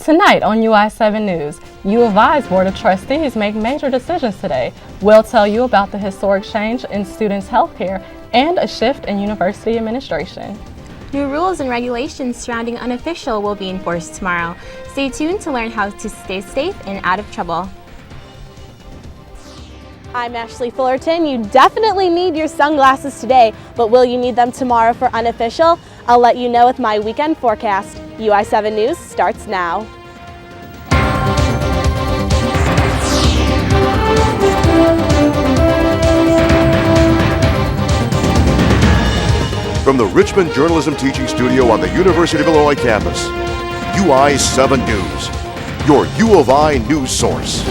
Tonight on UI7 News, U of I's Board of Trustees make major decisions today. We'll tell you about the historic change in students' health care and a shift in university administration. New rules and regulations surrounding unofficial will be enforced tomorrow. Stay tuned to learn how to stay safe and out of trouble. I'm Ashley Fullerton. You definitely need your sunglasses today, but will you need them tomorrow for unofficial? I'll let you know with my weekend forecast. UI7 News starts now. From the Richmond Journalism Teaching Studio on the University of Illinois campus, UI7 News, your U of I news source.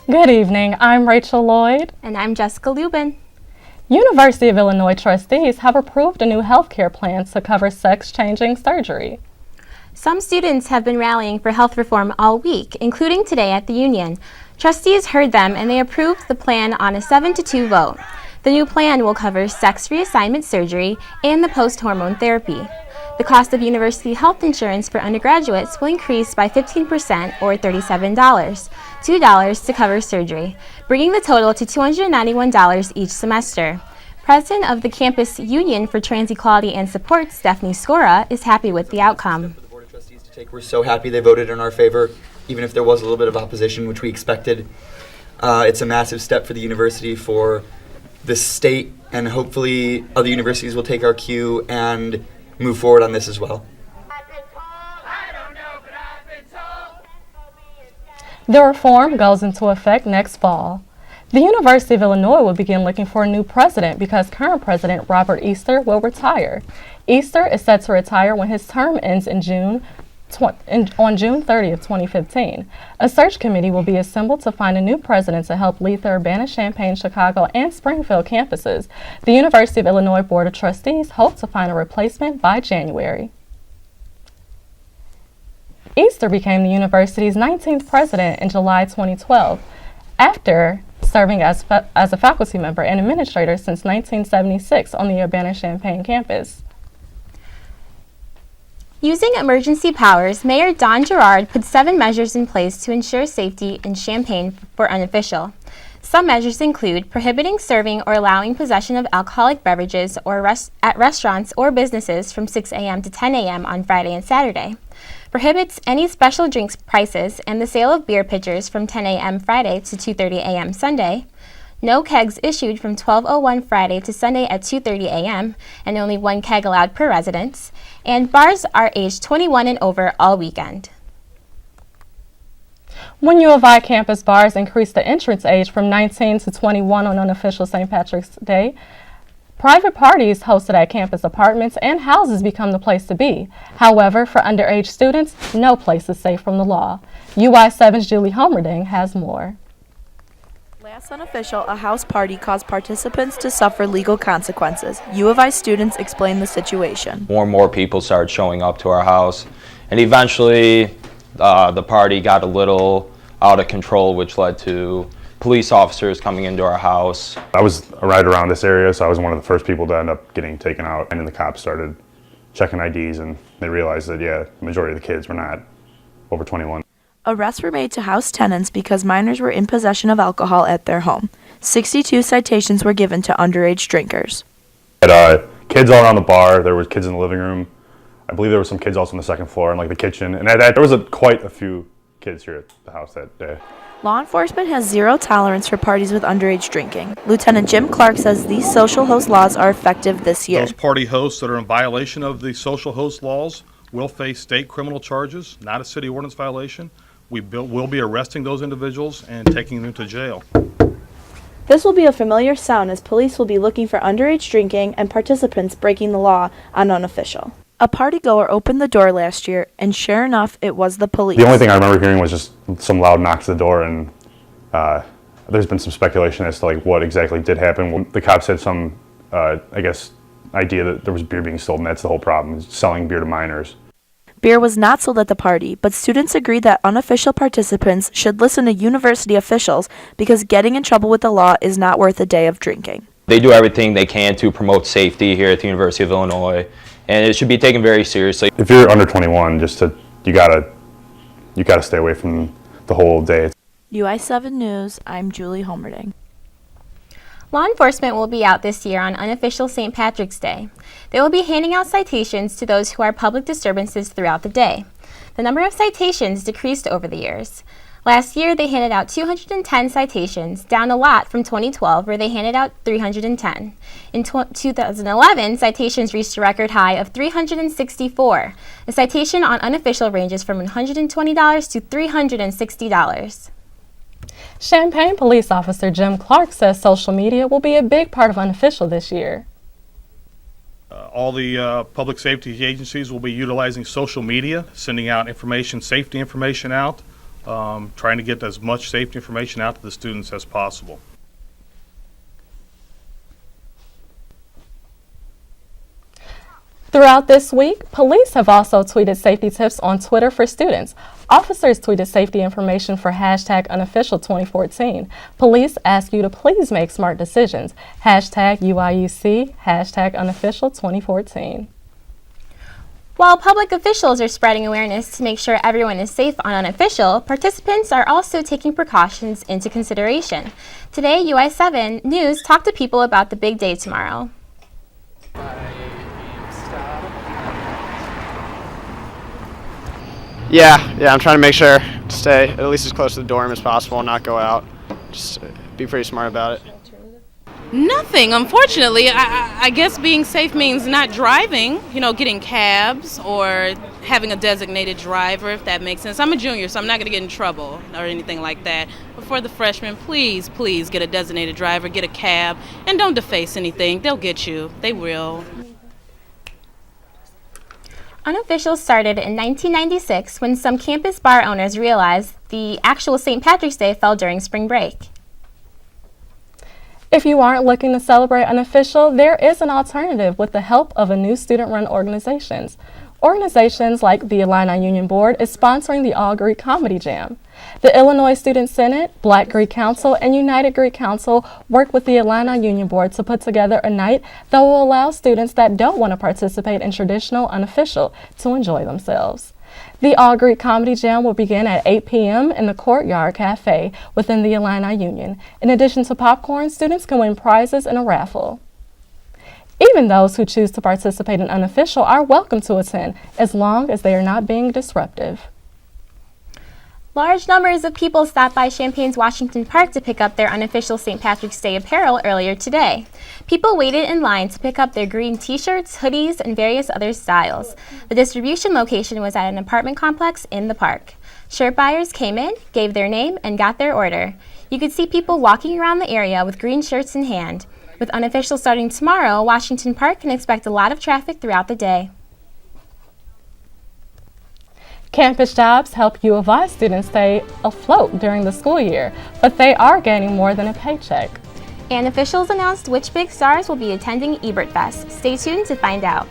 Good evening, I'm Rachel Lloyd. And I'm Jessica Lubin. University of Illinois trustees have approved a new healthcare plan to cover sex-changing surgery. Some students have been rallying for health reform all week, including today at the Union. Trustees heard them and they approved the plan on a 7-2 vote. The new plan will cover sex reassignment surgery and the post-hormone therapy. The cost of university health insurance for undergraduates will increase by 15% or $37, $2 to cover surgery, bringing the total to $291 each semester. President of the Campus Union for Trans Equality and Support, Stephanie Scora, is happy with the outcome. For the Board of Trustees to take, we're so happy they voted in our favor, even if there was a little bit of opposition, which we expected. It's a massive step for the university, for the state, and hopefully other universities will take our cue and move forward on this as well. The reform goes into effect next fall. The University of Illinois will begin looking for a new president because current president Robert Easter will retire. Easter is set to retire when his term ends on June 30th, 2015. A search committee will be assembled to find a new president to help lead the Urbana-Champaign, Chicago, and Springfield campuses. The University of Illinois Board of Trustees hope to find a replacement by January. Easter became the university's 19th president in July 2012, after serving as a faculty member and administrator since 1976 on the Urbana-Champaign campus. Using emergency powers, Mayor Don Gerard put 7 measures in place to ensure safety in Champaign for unofficial. Some measures include prohibiting serving or allowing possession of alcoholic beverages at restaurants or businesses from 6 a.m. to 10 a.m. on Friday and Saturday. Prohibits any special drinks prices and the sale of beer pitchers from 10 a.m. Friday to 2:30 a.m. Sunday. No kegs issued from 12:01 Friday to Sunday at 2:30 a.m. and only 1 keg allowed per residence. And bars are aged 21 and over all weekend. When U of I campus bars increased the entrance age from 19 to 21 on unofficial St. Patrick's Day, private parties hosted at campus apartments and houses become the place to be. However, for underage students, no place is safe from the law. UI7's Julie Homerding has more. Last unofficial, a house party caused participants to suffer legal consequences. U of I students explained the situation. More and more people started showing up to our house, and eventually the party got a little out of control, which led to police officers coming into our house. I was right around this area, so I was one of the first people to end up getting taken out. And then the cops started checking IDs, and they realized that, yeah, the majority of the kids were not over 21. Arrests were made to house tenants because minors were in possession of alcohol at their home. 62 citations were given to underage drinkers. Had kids all around the bar. There were kids in the living room. I believe there were some kids also on the second floor and like the kitchen. And there was quite a few kids here at the house that day. Law enforcement has zero tolerance for parties with underage drinking. Lieutenant Jim Clark says these social host laws are effective this year. Those party hosts that are in violation of the social host laws will face state criminal charges, not a city ordinance violation. We will be arresting those individuals and taking them to jail. This will be a familiar sound as police will be looking for underage drinking and participants breaking the law on unofficial. A partygoer opened the door last year, and sure enough, it was the police. The only thing I remember hearing was just some loud knocks at the door, and there's been some speculation as to like what exactly did happen. The cops had some, I guess, idea that there was beer being sold, and that's the whole problem, selling beer to minors. Beer was not sold at the party, but students agreed that unofficial participants should listen to university officials because getting in trouble with the law is not worth a day of drinking. They do everything they can to promote safety here at the University of Illinois, and it should be taken very seriously. If you're under 21, you gotta stay away from the whole day. UI7 News, I'm Julie Homerding. Law enforcement will be out this year on unofficial St. Patrick's Day. They will be handing out citations to those who are public disturbances throughout the day. The number of citations decreased over the years. Last year, they handed out 210 citations, down a lot from 2012, where they handed out 310. In 2011, citations reached a record high of 364. The citation on unofficial ranges from $120 to $360. Champaign police officer Jim Clark says social media will be a big part of unofficial this year. All the public safety agencies will be utilizing social media, sending out safety information out, trying to get as much safety information out to the students as possible. Throughout this week, police have also tweeted safety tips on Twitter for students. Officers tweeted safety information for #unofficial2014. Police ask you to please make smart decisions. #UIUC, #unofficial2014. While public officials are spreading awareness to make sure everyone is safe on unofficial, participants are also taking precautions into consideration. Today, UI7 News talked to people about the big day tomorrow. Yeah, I'm trying to make sure to stay at least as close to the dorm as possible and not go out. Just be pretty smart about it. Nothing, unfortunately. I guess being safe means not driving, getting cabs or having a designated driver, if that makes sense. I'm a junior, so I'm not going to get in trouble or anything like that. But for the freshmen, please get a designated driver, get a cab, and don't deface anything. They'll get you. They will. Unofficial started in 1996 when some campus bar owners realized the actual St. Patrick's Day fell during spring break. If you aren't looking to celebrate unofficial, there is an alternative with the help of a new student-run organizations. Organizations like the Illini Union Board is sponsoring the All Greek Comedy Jam. The Illinois Student Senate, Black Greek Council, and United Greek Council work with the Illini Union Board to put together a night that will allow students that don't want to participate in traditional unofficial to enjoy themselves. The All Greek Comedy Jam will begin at 8 p.m. in the Courtyard Cafe within the Illini Union. In addition to popcorn, students can win prizes in a raffle. Even those who choose to participate in unofficial are welcome to attend, as long as they are not being disruptive. Large numbers of people stopped by Champaign's Washington Park to pick up their unofficial St. Patrick's Day apparel earlier today. People waited in line to pick up their green t-shirts, hoodies, and various other styles. The distribution location was at an apartment complex in the park. Shirt buyers came in, gave their name, and got their order. You could see people walking around the area with green shirts in hand. With unofficial starting tomorrow, Washington Park can expect a lot of traffic throughout the day. Campus jobs help U of I students stay afloat during the school year, but they are gaining more than a paycheck. And officials announced which big stars will be attending Ebert Fest. Stay tuned to find out.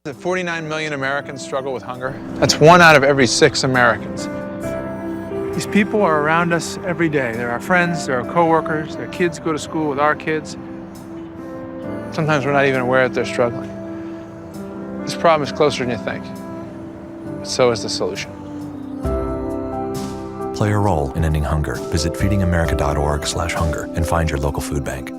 That 49 million Americans struggle with hunger. That's 1 out of every 6 Americans. These people are around us every day. They're our friends, they're our coworkers, their kids go to school with our kids. Sometimes we're not even aware that they're struggling. This problem is closer than you think. But so is the solution. Play a role in ending hunger. Visit feedingamerica.org/hunger and find your local food bank.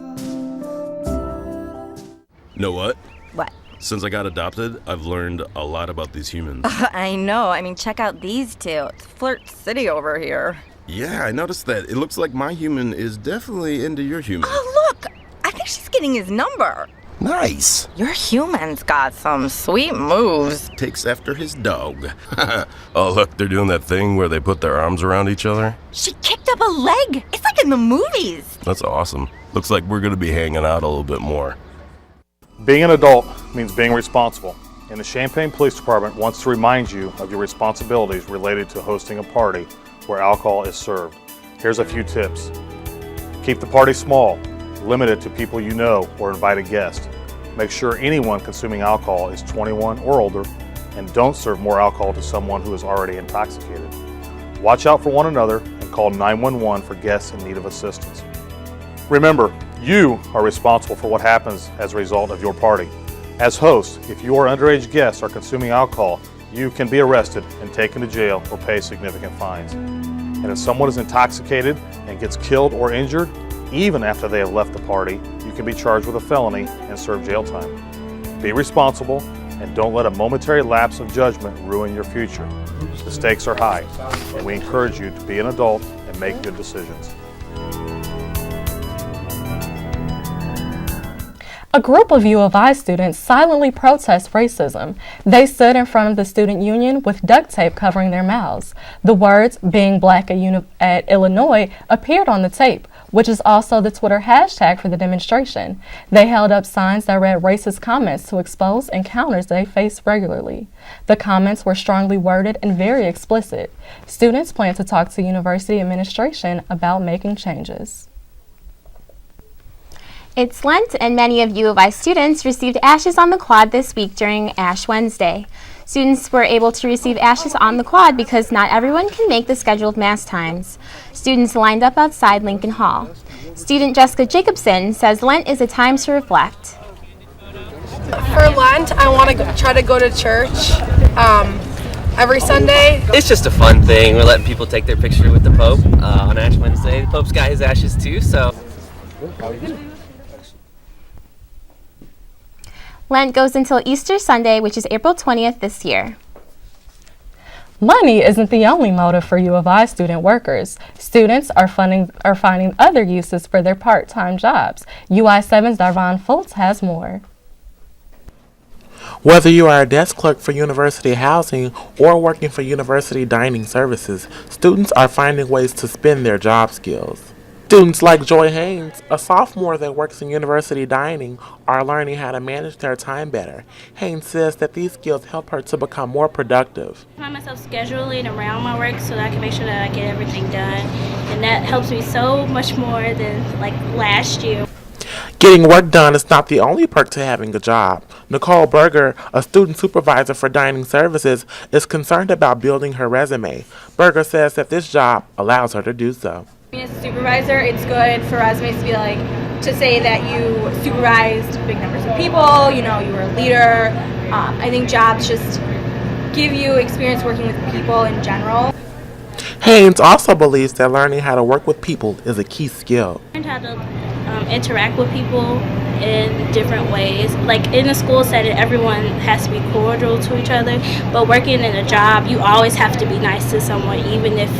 Know what? What? Since I got adopted, I've learned a lot about these humans. I know. I mean, check out these two. It's Flirt City over here. Yeah, I noticed that. It looks like my human is definitely into your human. Oh, look! I think she's getting his number. Nice. Your human's got some sweet moves. Takes after his dog. Oh, look, they're doing that thing where they put their arms around each other. She kicked up a leg. It's like in the movies. That's awesome. Looks like we're going to be hanging out a little bit more. Being an adult means being responsible, and the Champaign Police Department wants to remind you of your responsibilities related to hosting a party where alcohol is served. Here's a few tips. Keep the party small, limit it to people you know or invited guests. Make sure anyone consuming alcohol is 21 or older, and don't serve more alcohol to someone who is already intoxicated. Watch out for one another and call 911 for guests in need of assistance. Remember, you are responsible for what happens as a result of your party. As host, if your underage guests are consuming alcohol, you can be arrested and taken to jail or pay significant fines. And if someone is intoxicated and gets killed or injured, even after they have left the party, you can be charged with a felony and serve jail time. Be responsible and don't let a momentary lapse of judgment ruin your future. The stakes are high, and we encourage you to be an adult and make good decisions. A group of U of I students silently protest racism. They stood in front of the student union with duct tape covering their mouths. The words "being black at Illinois" appeared on the tape, which is also the Twitter hashtag for the demonstration. They held up signs that read racist comments to expose encounters they face regularly. The comments were strongly worded and very explicit. Students plan to talk to university administration about making changes. It's Lent, and many of U of I students received ashes on the quad this week during Ash Wednesday. Students were able to receive ashes on the quad because not everyone can make the scheduled mass times. Students lined up outside Lincoln Hall. Student Jessica Jacobson says Lent is a time to reflect. For Lent, I want to try to go to church every Sunday. It's just a fun thing. We're letting people take their picture with the Pope on Ash Wednesday. The Pope's got his ashes too, so. Lent goes until Easter Sunday, which is April 20th this year. Money isn't the only motive for U of I student workers. Students are finding other uses for their part-time jobs. UI7's Darvon Fultz has more. Whether you are a desk clerk for university housing or working for university dining services, students are finding ways to spend their job skills. Students like Joy Haynes, a sophomore that works in university dining, are learning how to manage their time better. Haynes says that these skills help her to become more productive. I find myself scheduling around my work so that I can make sure that I get everything done, and that helps me so much more than like last year. Getting work done is not the only perk to having a job. Nicole Berger, a student supervisor for dining services, is concerned about building her resume. Berger says that this job allows her to do so. As a supervisor, it's good for resumes to be like, to say that you supervised big numbers of people, you know, you were a leader. I think jobs just give you experience working with people in general. Haynes also believes that learning how to work with people is a key skill. I learned how to interact with people in different ways. Like in a school setting, everyone has to be cordial to each other, but working in a job, you always have to be nice to someone, even if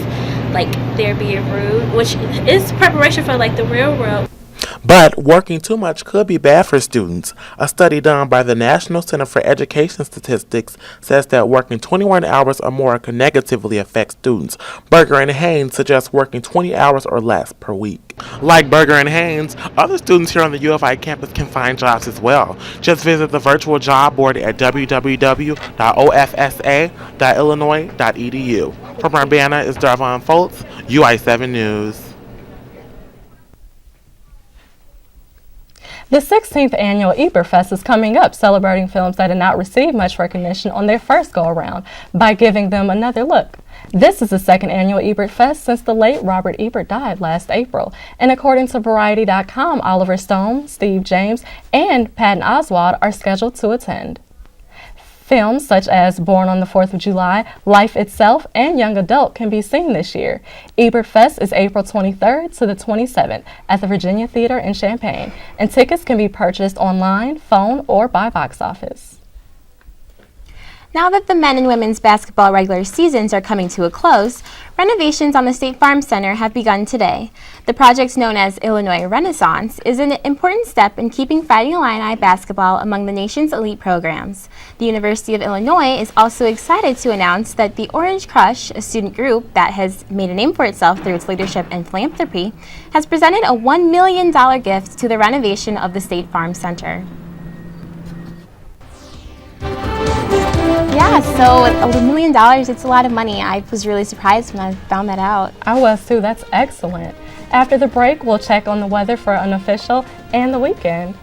like they're being rude, which is preparation for like the real world. But working too much could be bad for students. A study done by the National Center for Education Statistics says that working 21 hours or more can negatively affect students. Berger and Haynes suggest working 20 hours or less per week. Like Berger and Haynes, other students here on the U of I campus can find jobs as well. Just visit the virtual job board at www.ofsa.illinois.edu. From Urbana is Darvon Fultz, UI7 News. The 16th annual Eberfest is coming up, celebrating films that did not receive much recognition on their first go-around by giving them another look. This is the second annual Eberfest since the late Robert Ebert died last April, and according to Variety.com, Oliver Stone, Steve James, and Patton Oswalt are scheduled to attend. Films such as Born on the 4th of July, Life Itself, and Young Adult can be seen this year. Eberfest is April 23rd to the 27th at the Virginia Theater in Champaign, and tickets can be purchased online, phone, or by box office. Now that the men and women's basketball regular seasons are coming to a close, renovations on the State Farm Center have begun today. The project, known as Illinois Renaissance, is an important step in keeping Fighting Illini basketball among the nation's elite programs. The University of Illinois is also excited to announce that the Orange Crush, a student group that has made a name for itself through its leadership and philanthropy, has presented a $1 million gift to the renovation of the State Farm Center. Yeah, so $1 million, it's a lot of money. I was really surprised when I found that out. I was too. That's excellent. After the break, we'll check on the weather for unofficial and the weekend.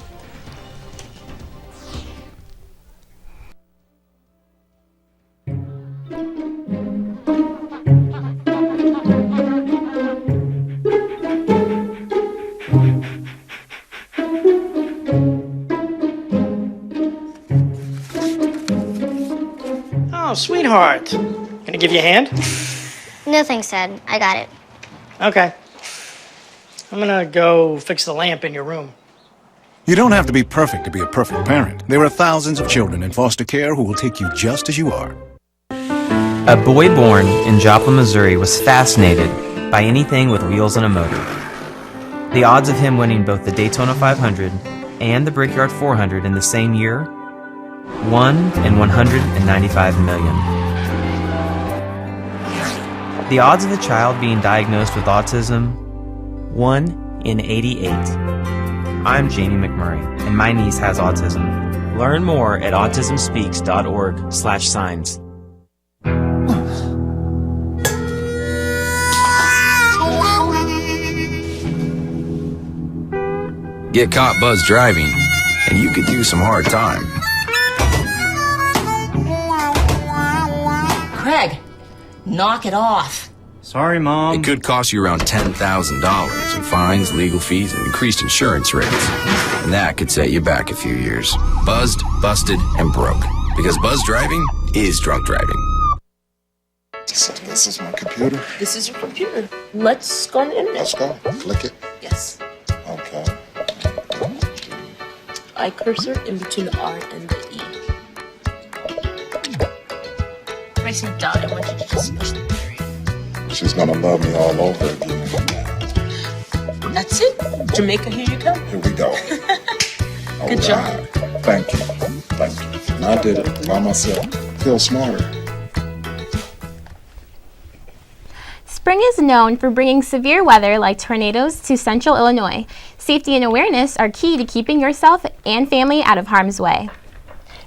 Oh, sweetheart. Can I give you a hand? No thanks, Dad. I got it. Okay. I'm gonna go fix the lamp in your room. You don't have to be perfect to be a perfect parent. There are thousands of children in foster care who will take you just as you are. A boy born in Joplin, Missouri was fascinated by anything with wheels and a motor. The odds of him winning both the Daytona 500 and the Brickyard 400 in the same year? 1 in 195 million. The odds of a child being diagnosed with autism? 1 in 88. I'm Jamie McMurray, and my niece has autism. Learn more at autismspeaks.org/signs. Get caught buzz driving, and you could do some hard time. Craig, knock it off. Sorry, Mom. It could cost you around $10,000 in fines, legal fees, and increased insurance rates. And that could set you back a few years. Buzzed, busted, and broke. Because buzz driving is drunk driving. So this is my computer? This is your computer. Let's go on the internet. Let's go. Click it. Yes. Okay. I cursor in between the R and the E. Pressing dot, I want you to just push the period. She's gonna love me all over again. That's it. Jamaica, here you come. Here we go. Good job. Thank you. Thank you. And I did it by myself. Feel smarter. Spring is known for bringing severe weather like tornadoes to central Illinois. Safety and awareness are key to keeping yourself and family out of harm's way.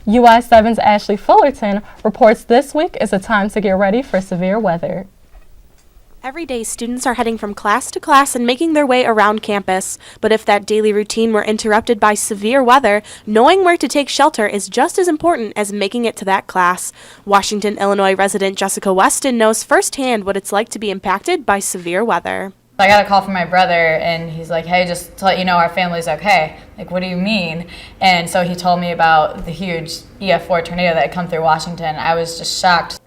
UI7's Ashley Fullerton reports this week is a time to get ready for severe weather. Every day, students are heading from class to class and making their way around campus. But if that daily routine were interrupted by severe weather, knowing where to take shelter is just as important as making it to that class. Washington, Illinois resident Jessica Weston knows firsthand what it's like to be impacted by severe weather. I got a call from my brother, and he's like, hey, just to let you know our family's okay. Like, what do you mean? And so he told me about the huge EF4 tornado that had come through Washington. I was just shocked.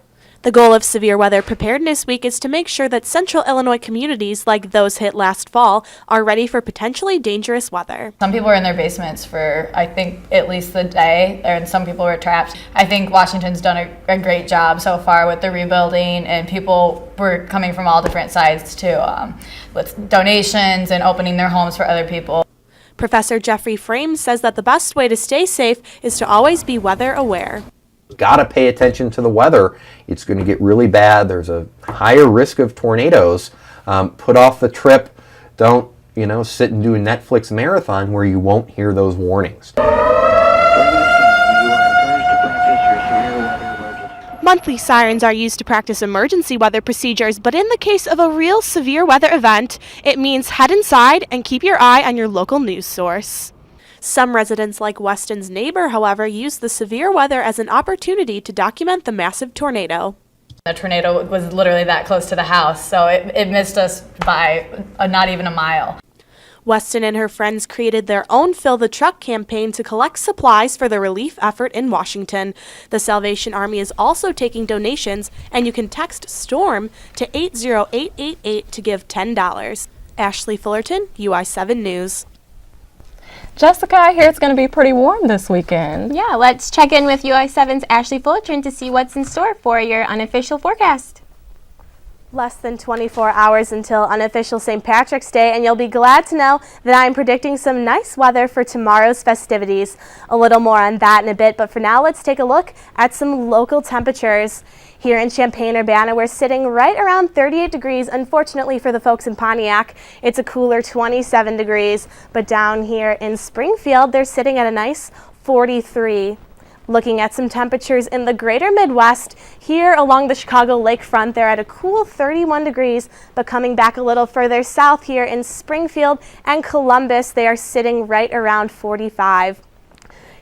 The goal of Severe Weather Preparedness Week is to make sure that central Illinois communities, like those hit last fall, are ready for potentially dangerous weather. Some people were in their basements for, I think, at least the day, and some people were trapped. I think Washington's done a great job so far with the rebuilding, and people were coming from all different sides too, with donations and opening their homes for other people. Professor Jeffrey Frames says that the best way to stay safe is to always be weather aware. Got to pay attention to the weather. It's going to get really bad. There's a higher risk of tornadoes. Put off the trip. Don't, sit and do a Netflix marathon where you won't hear those warnings. Monthly sirens are used to practice emergency weather procedures, but in the case of a real severe weather event, it means head inside and keep your eye on your local news source. Some residents, like Weston's neighbor, however, use the severe weather as an opportunity to document the massive tornado. The tornado was literally that close to the house, so it missed us by not even a mile. Weston and her friends created their own Fill the Truck campaign to collect supplies for the relief effort in Washington. The Salvation Army is also taking donations, and you can text STORM to 80888 to give $10. Ashley Fullerton, UI7 News. Jessica, I hear it's going to be pretty warm this weekend. Yeah, let's check in with UI7's Ashley Fullerton to see what's in store for your unofficial forecast. Less than 24 hours until unofficial St. Patrick's Day, and you'll be glad to know that I'm predicting some nice weather for tomorrow's festivities. A little more on that in a bit, but for now, let's take a look at some local temperatures. Here in Champaign-Urbana, we're sitting right around 38 degrees. Unfortunately for the folks in Pontiac, it's a cooler 27 degrees. But down here in Springfield, they're sitting at a nice 43. Looking at some temperatures in the greater Midwest, here along the Chicago lakefront, they're at a cool 31 degrees, but coming back a little further south here in Springfield and Columbus, they are sitting right around 45.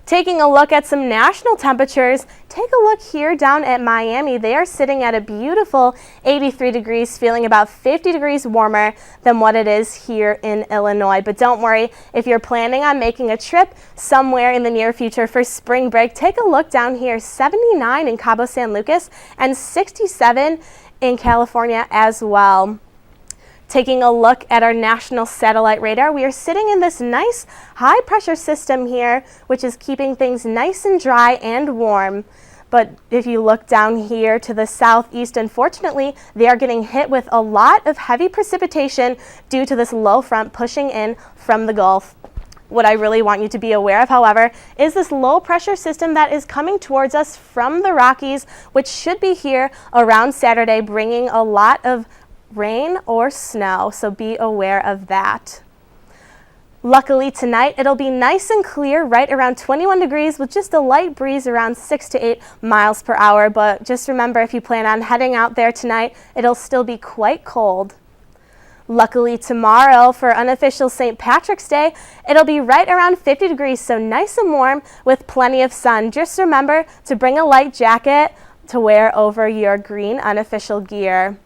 Taking a look at some national temperatures, take a look here down at Miami. They are sitting at a beautiful 83 degrees, feeling about 50 degrees warmer than what it is here in Illinois. But don't worry, if you're planning on making a trip somewhere in the near future for spring break, take a look down here, 79 in Cabo San Lucas and 67 in California as well. Taking a look at our national satellite radar, we are sitting in this nice high pressure system here, which is keeping things nice and dry and warm. But if you look down here to the southeast, unfortunately, they are getting hit with a lot of heavy precipitation due to this low front pushing in from the Gulf. What I really want you to be aware of, however, is this low pressure system that is coming towards us from the Rockies, which should be here around Saturday, bringing a lot of rain or snow, so be aware of that. Luckily tonight it'll be nice and clear, right around 21 degrees with just a light breeze around 6 to 8 miles per hour. But just remember, if you plan on heading out there tonight, it'll still be quite cold. Luckily tomorrow, for unofficial St. Patrick's Day, it'll be right around 50 degrees, so nice and warm with plenty of sun. Just remember to bring a light jacket to wear over your green unofficial gear.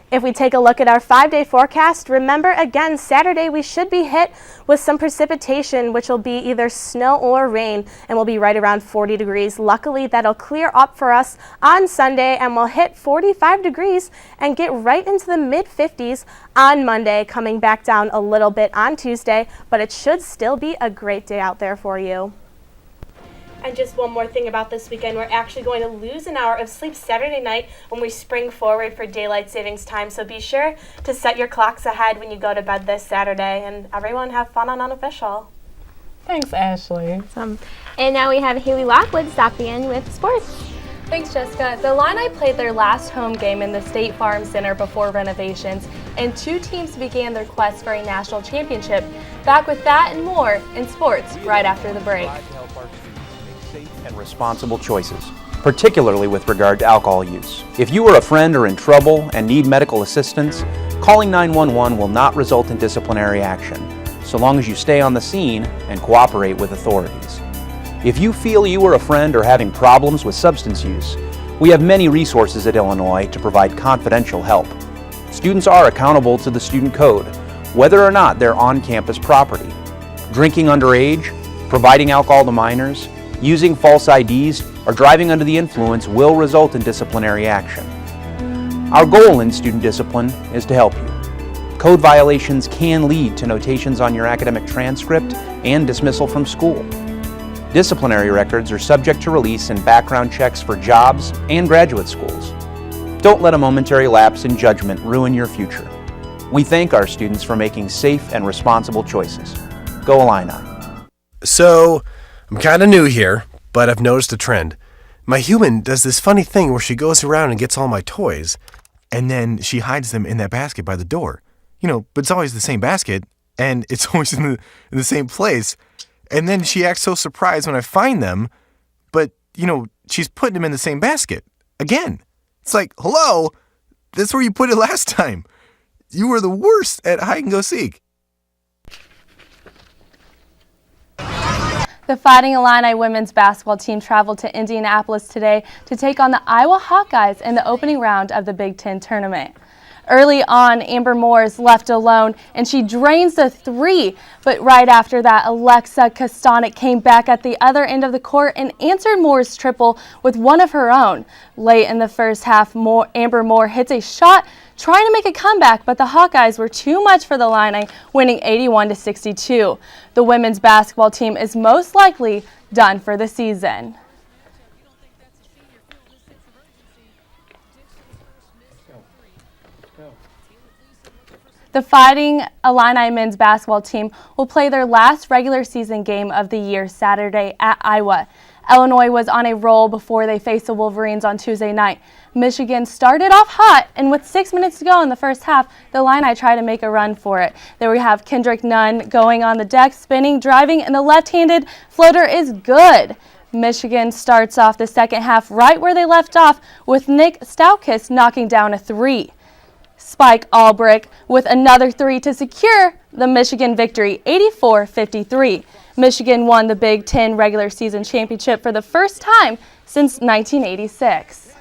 If we take a look at our 5-day forecast, remember again, Saturday we should be hit with some precipitation, which will be either snow or rain, and will be right around 40 degrees. Luckily, that'll clear up for us on Sunday, and we'll hit 45 degrees and get right into the mid-50s on Monday, coming back down a little bit on Tuesday, but it should still be a great day out there for you. And just one more thing about this weekend, we're actually going to lose an hour of sleep Saturday night when we spring forward for daylight savings time. So be sure to set your clocks ahead when you go to bed this Saturday. And everyone have fun on Unofficial. Thanks, Ashley. And now we have Haley Lockwood stopping in with sports. Thanks, Jessica. The Illini played their last home game in the State Farm Center before renovations, and 2 teams began their quest for a national championship. Back with that and more in sports right after the break. And responsible choices, particularly with regard to alcohol use. If you or a friend are in trouble and need medical assistance, calling 911 will not result in disciplinary action, so long as you stay on the scene and cooperate with authorities. If you feel you or a friend are having problems with substance use, we have many resources at Illinois to provide confidential help. Students are accountable to the student code, whether or not they're on-campus property. Drinking underage, providing alcohol to minors, using false IDs, or driving under the influence will result in disciplinary action. Our goal in student discipline is to help you. Code violations can lead to notations on your academic transcript and dismissal from school. Disciplinary records are subject to release in background checks for jobs and graduate schools. Don't let a momentary lapse in judgment ruin your future. We thank our students for making safe and responsible choices. Go Illini. So, I'm kind of new here, but I've noticed a trend. My human does this funny thing where she goes around and gets all my toys, and then she hides them in that basket by the door. But it's always the same basket, and it's always in the same place. And then she acts so surprised when I find them, but, she's putting them in the same basket. Again. It's like, hello, that's where you put it last time. You were the worst at hide and go seek. The Fighting Illini women's basketball team traveled to Indianapolis today to take on the Iowa Hawkeyes in the opening round of the Big Ten tournament. Early on, Amber Moore is left alone, and she drains the 3. But right after that, Alexa Kostanek came back at the other end of the court and answered Moore's triple with one of her own. Late in the first half, Amber Moore hits a shot trying to make a comeback, but the Hawkeyes were too much for the Illini, winning 81-62. The women's basketball team is most likely done for the season. The Fighting Illini men's basketball team will play their last regular season game of the year Saturday at Iowa. Illinois was on a roll before they faced the Wolverines on Tuesday night. Michigan started off hot, and with 6 minutes to go in the first half, the Illini tried to make a run for it. There we have Kendrick Nunn going on the deck, spinning, driving, and the left-handed floater is good. Michigan starts off the second half right where they left off, with Nick Staukis knocking down a 3. Spike Albrick with another 3 to secure the Michigan victory 84-53. Michigan won the Big Ten regular season championship for the first time since 1986.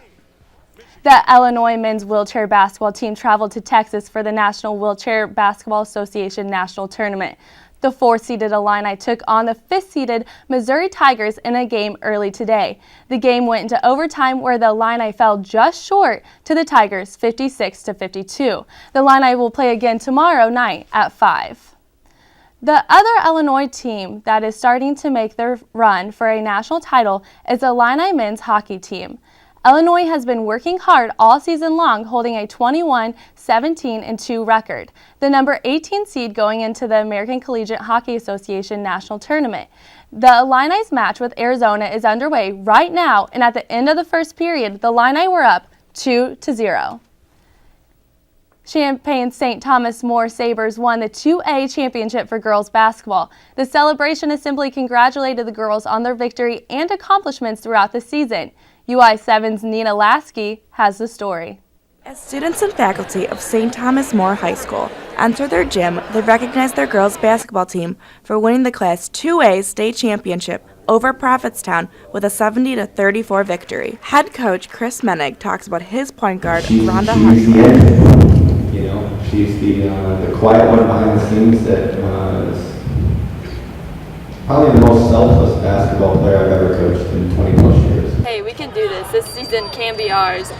The Illinois men's wheelchair basketball team traveled to Texas for the National Wheelchair Basketball Association National Tournament. The 4th-seeded Illini took on the 5th-seeded Missouri Tigers in a game early today. The game went into overtime where the Illini fell just short to the Tigers 56-52. The Illini will play again tomorrow night at 5. The other Illinois team that is starting to make their run for a national title is the Illini men's hockey team. Illinois has been working hard all season long, holding a 21-17-2 record, the number 18 seed going into the American Collegiate Hockey Association National Tournament. The Illini's match with Arizona is underway right now, and at the end of the first period, the Illini were up 2-0. Champaign St. Thomas More Sabres won the 2A championship for girls basketball. The celebration assembly congratulated the girls on their victory and accomplishments throughout the season. UI7's Nina Lasky has the story. As students and faculty of St. Thomas More High School enter their gym, they recognize their girls basketball team for winning the Class 2A state championship over Prophetstown with a 70-34 victory. Head coach Chris Menig talks about his point guard, Rhonda Hartman. You know, she's the quiet one behind the scenes that is probably the most selfless basketball player I've ever coached in 20 plus years. Hey, we can do this. This season can be ours.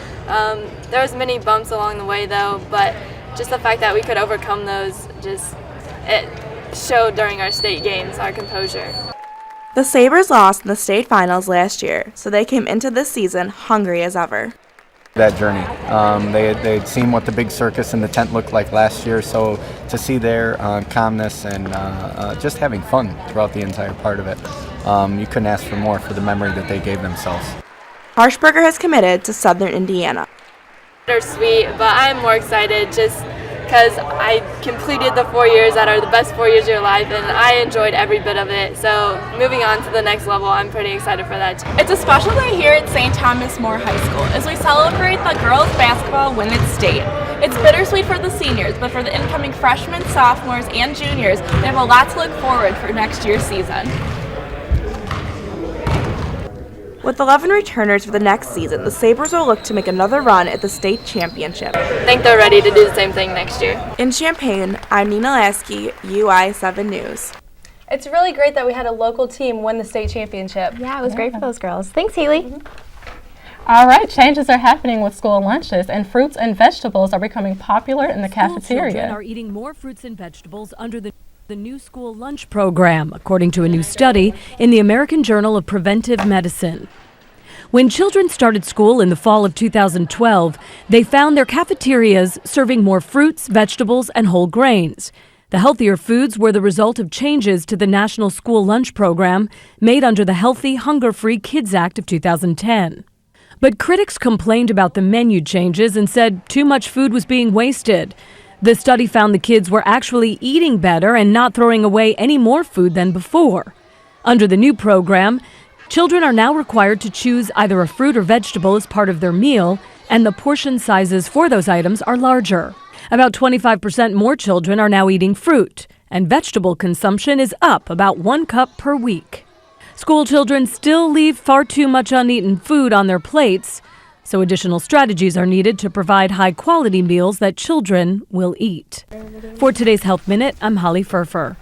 There was many bumps along the way though, but just the fact that we could overcome those, it showed during our state games, our composure. The Sabres lost in the state finals last year, so they came into this season hungry as ever. That journey. They'd seen what the big circus in the tent looked like last year, so to see their calmness and just having fun throughout the entire part of it, you couldn't ask for more for the memory that they gave themselves. Harshberger has committed to Southern Indiana. Bittersweet, but I'm more excited just because I completed the 4 years that are the best 4 years of your life, and I enjoyed every bit of it. So moving on to the next level, I'm pretty excited for that. It's a special day here at St. Thomas More High School as we celebrate the girls' basketball win at state. It's bittersweet for the seniors, but for the incoming freshmen, sophomores, and juniors, they have a lot to look forward for next year's season. With 11 returners for the next season, the Sabres will look to make another run at the state championship. I think they're ready to do the same thing next year. In Champaign, I'm Nina Lasky, UI7 News. It's really great that we had a local team win the state championship. Yeah, it was great for those girls. Thanks, Haley. All right, changes are happening with school lunches, and fruits and vegetables are becoming popular in the cafeteria. Children are eating more fruits and vegetables under the new school lunch program, according to a new study in the American Journal of Preventive Medicine. When children started school in the fall of 2012, they found their cafeterias serving more fruits, vegetables, and whole grains. The healthier foods were the result of changes to the National School Lunch Program made under the Healthy, Hunger-Free Kids Act of 2010. But critics complained about the menu changes and said too much food was being wasted. The study found the kids were actually eating better and not throwing away any more food than before. Under the new program, children are now required to choose either a fruit or vegetable as part of their meal, and the portion sizes for those items are larger. About 25% more children are now eating fruit, and vegetable consumption is up about 1 cup per week. School children still leave far too much uneaten food on their plates, so additional strategies are needed to provide high-quality meals that children will eat. For today's Health Minute, I'm Holly Furfer.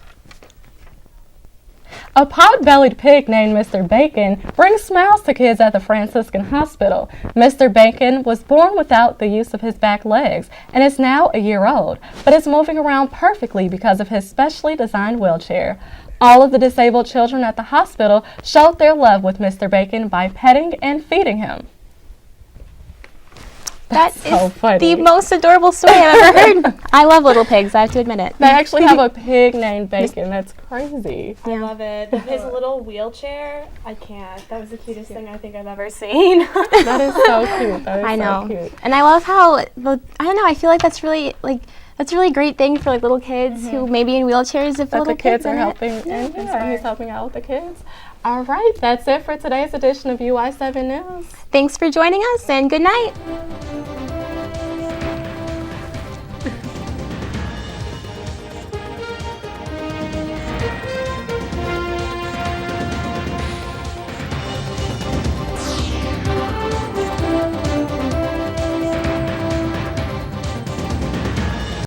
A pot-bellied pig named Mr. Bacon brings smiles to kids at the Franciscan Hospital. Mr. Bacon was born without the use of his back legs and is now a year old, but is moving around perfectly because of his specially designed wheelchair. All of the disabled children at the hospital showed their love with Mr. Bacon by petting and feeding him. That so is funny. The most adorable story I've ever heard. I love little pigs, I have to admit it. They actually have a pig named Bacon. That's crazy. I love it. His little wheelchair, I can't. That was the cutest thing I think I've ever seen. That is so cute. That is I know. so cute. And I love how, I don't know, I feel like that's really, that's a really great thing for little kids who may be in wheelchairs if That little the kids are in it. helping, and he's helping out with the kids. All right, that's it for today's edition of UI7 News. Thanks for joining us, and good night.